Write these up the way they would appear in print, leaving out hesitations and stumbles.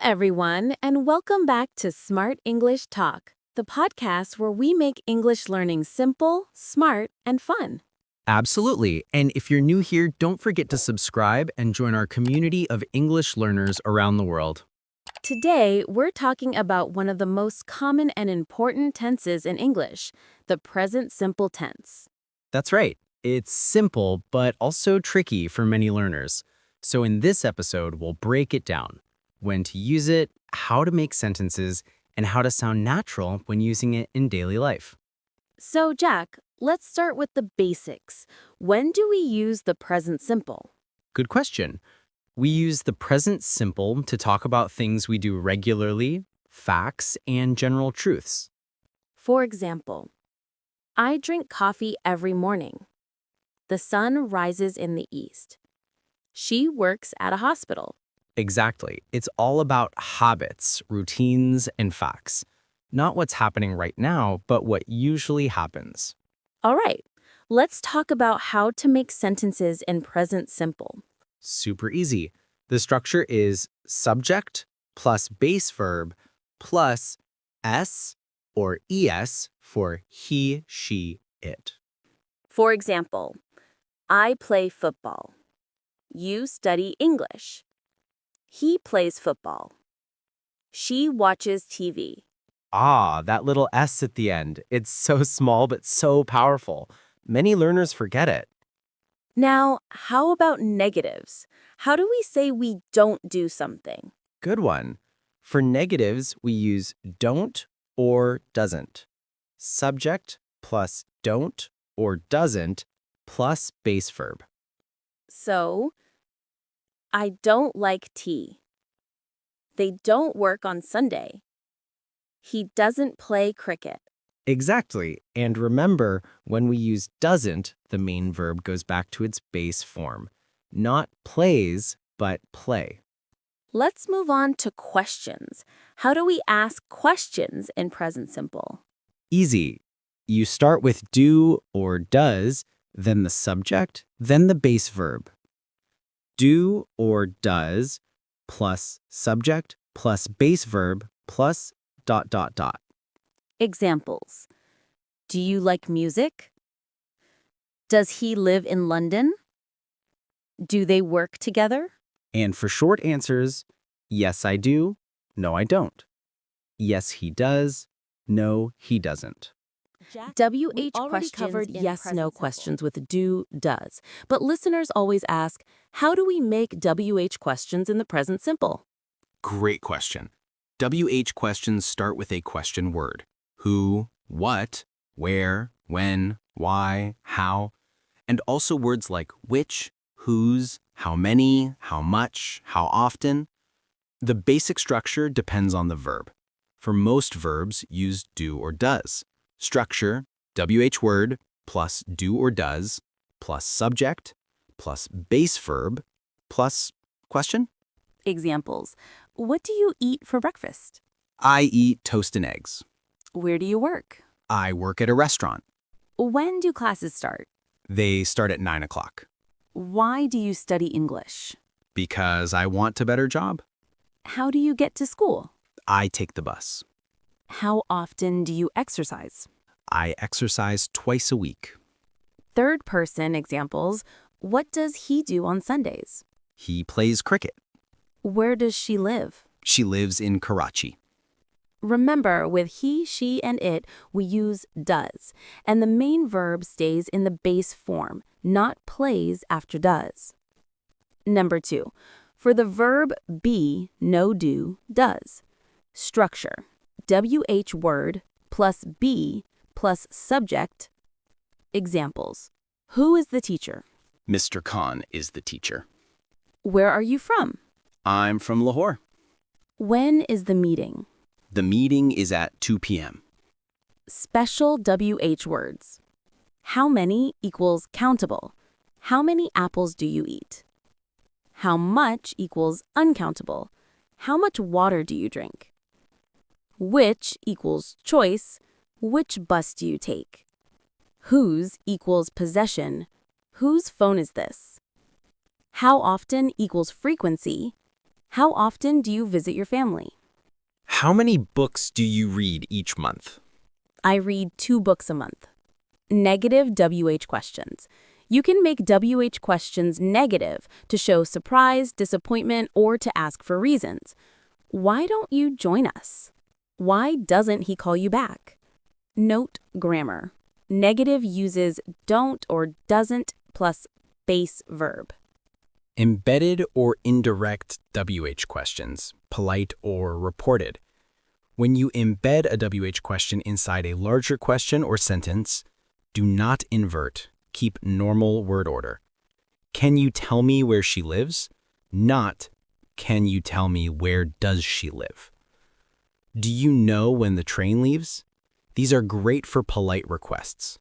everyone, and welcome back to Smart English Talk, the podcast where we make English learning simple, smart, and fun. Absolutely. And if you're new here, don't forget to subscribe and join our community of English learners around the world. Today, we're talking about one of the most common and important tenses in English, the present simple tense. That's right. It's simple, but also tricky for many learners. So in this episode, we'll break it down. When to use it, how to make sentences, and how to sound natural when using it in daily life. So, Jack, let's start with the basics. When do we use the present simple? Good question. We use the present simple to talk about things we do regularly, facts, and general truths. For example, I drink coffee every morning. The sun rises in the east. She works at a hospital. Exactly. It's all about habits, routines, and facts. Not what's happening right now, but what usually happens. All right, let's talk about how to make sentences in present simple. Super easy. The structure is subject plus base verb plus s or es for he, she, it. For example, I play football. You study English. He plays football. She watches TV. Ah, that little s at the end. It's so small but so powerful. Many learners forget it. Now, how about negatives? How do we say we don't do something? Good one. For negatives, we use don't or doesn't. Subject plus don't or doesn't plus base verb. So, I don't like tea. They don't work on Sunday. He doesn't play cricket. Exactly. And remember, when we use doesn't, the main verb goes back to its base form. Not plays, but play. Let's move on to questions. How do we ask questions in present simple? Easy. You start with do or does, then the subject, then the base verb. Do or does plus subject plus base verb plus ... Examples. Do you like music? Does he live in London? Do they work together? And for short answers, yes, I do, no, I don't. Yes, he does, no, he doesn't. WH already questions covered in yes, present no simple. questions with do, does. But listeners always ask, how do we make WH questions in the present simple? Great question. WH questions start with a question word. Who, what, where, when, why, how, and also words like which, whose, how many, how much, how often. The basic structure depends on the verb. For most verbs, use do or does. Structure, WH word plus do or does plus subject plus base verb plus question. Examples. What do you eat for breakfast? I eat toast and eggs. Where do you work? I work at a restaurant. When do classes start? They start at 9 o'clock. Why do you study English? Because I want a better job. How do you get to school? I take the bus. How often do you exercise? I exercise twice a week. Third person examples. What does he do on Sundays? He plays cricket. Where does she live? She lives in Karachi. Remember, with he, she, and it, we use does, and the main verb stays in the base form, not plays after does. Number 2. For the verb be, no, do, does. Structure. WH word plus be plus subject. Examples. Who is the teacher? Mr. Khan is the teacher. Where are you from? I'm from Lahore. When is the meeting? The meeting is at 2 p.m. Special WH words. How many equals countable. How many apples do you eat? How much equals uncountable. How much water do you drink? Which equals choice. Which bus do you take? Whose equals possession. Whose phone is this? How often equals frequency. How often do you visit your family? How many books do you read each month? I read 2 books a month. Negative WH questions. You can make WH questions negative to show surprise, disappointment, or to ask for reasons. Why don't you join us? Why doesn't he call you back? Note grammar. Negative uses don't or doesn't plus base verb. Embedded or indirect WH questions, polite or reported. When you embed a WH question inside a larger question or sentence, do not invert. Keep normal word order. Can you tell me where she lives? Not, can you tell me where does she live? Do you know when the train leaves? These are great for polite requests.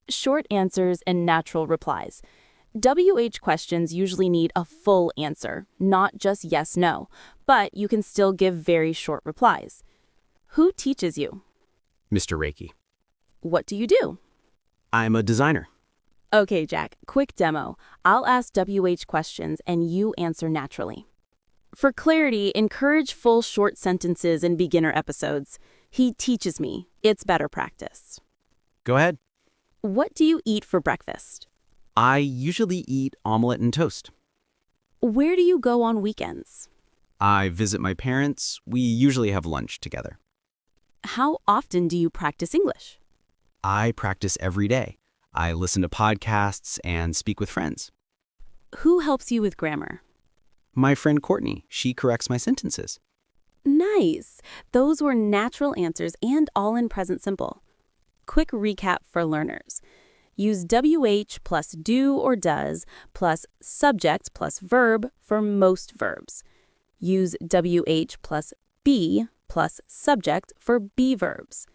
Short answers and natural replies. WH questions usually need a full answer, not just yes, no, but you can still give very short replies. Who teaches you? Mr. Reiki. What do you do? I'm a designer. Okay, Jack, quick demo. I'll ask WH questions and you answer naturally. For clarity, encourage full short sentences in beginner episodes. He teaches me. It's better practice. Go ahead. What do you eat for breakfast? I usually eat omelet and toast. Where do you go on weekends? I visit my parents. We usually have lunch together. How often do you practice English? I practice every day. I listen to podcasts and speak with friends. Who helps you with grammar? My friend Courtney, she corrects my sentences. Nice. Those were natural answers and all in present simple. Quick recap for learners. Use WH plus do or does plus subject plus verb for most verbs. Use WH plus be plus subject for be verbs.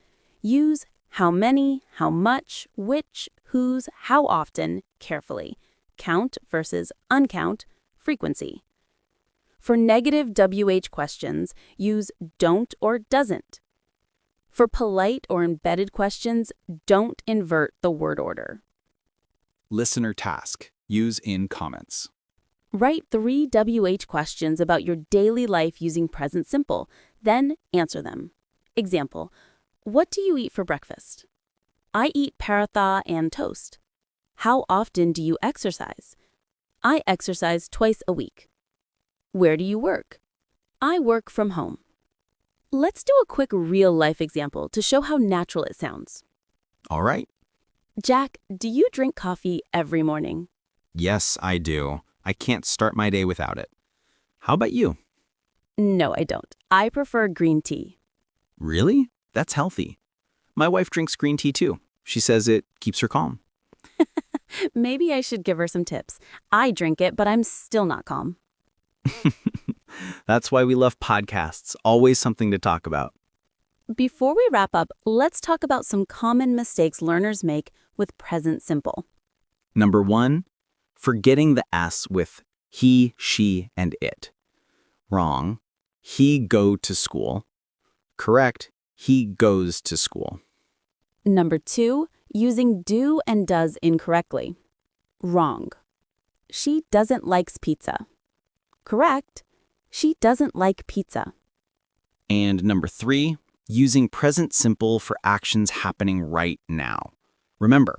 Use how many, how much, which, whose, how often carefully. Count versus uncount, frequency. For negative WH questions, use don't or doesn't. For polite or embedded questions, don't invert the word order. Listener task. Use in comments. Write 3 WH questions about your daily life using present simple, then answer them. Example, what do you eat for breakfast? I eat paratha and toast. How often do you exercise? I exercise twice a week. Where do you work? I work from home. Let's do a quick real-life example to show how natural it sounds. All right. Jack, do you drink coffee every morning? Yes, I do. I can't start my day without it. How about you? No, I don't. I prefer green tea. Really? That's healthy. My wife drinks green tea too. She says it keeps her calm. Maybe I should give her some tips. I drink it, but I'm still not calm. That's why we love podcasts. Always something to talk about. Before we wrap up, let's talk about some common mistakes learners make with present simple. Number 1, forgetting the S with he, she, and it. Wrong. He go to school. Correct. He goes to school. Number 2, using do and does incorrectly. Wrong. She doesn't likes pizza. Correct. She doesn't like pizza. And number 3, using present simple for actions happening right now. Remember,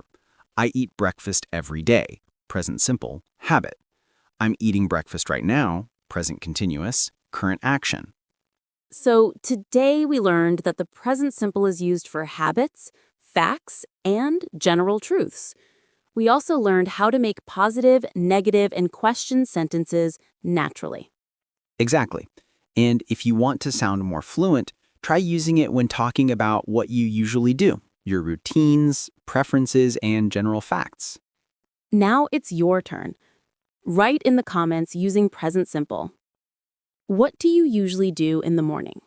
I eat breakfast every day. Present simple, habit. I'm eating breakfast right now. Present continuous, current action. So today we learned that the present simple is used for habits, facts, and general truths. We also learned how to make positive, negative, and question sentences naturally. Exactly. And if you want to sound more fluent, try using it when talking about what you usually do, your routines, preferences, and general facts. Now it's your turn. Write in the comments using present simple. What do you usually do in the morning?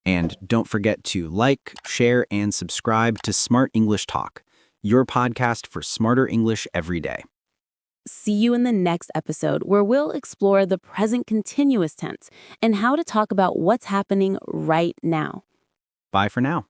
And don't forget to like, share, and subscribe to Smart English Talk, your podcast for smarter English every day. See you in the next episode where we'll explore the present continuous tense and how to talk about what's happening right now. Bye for now.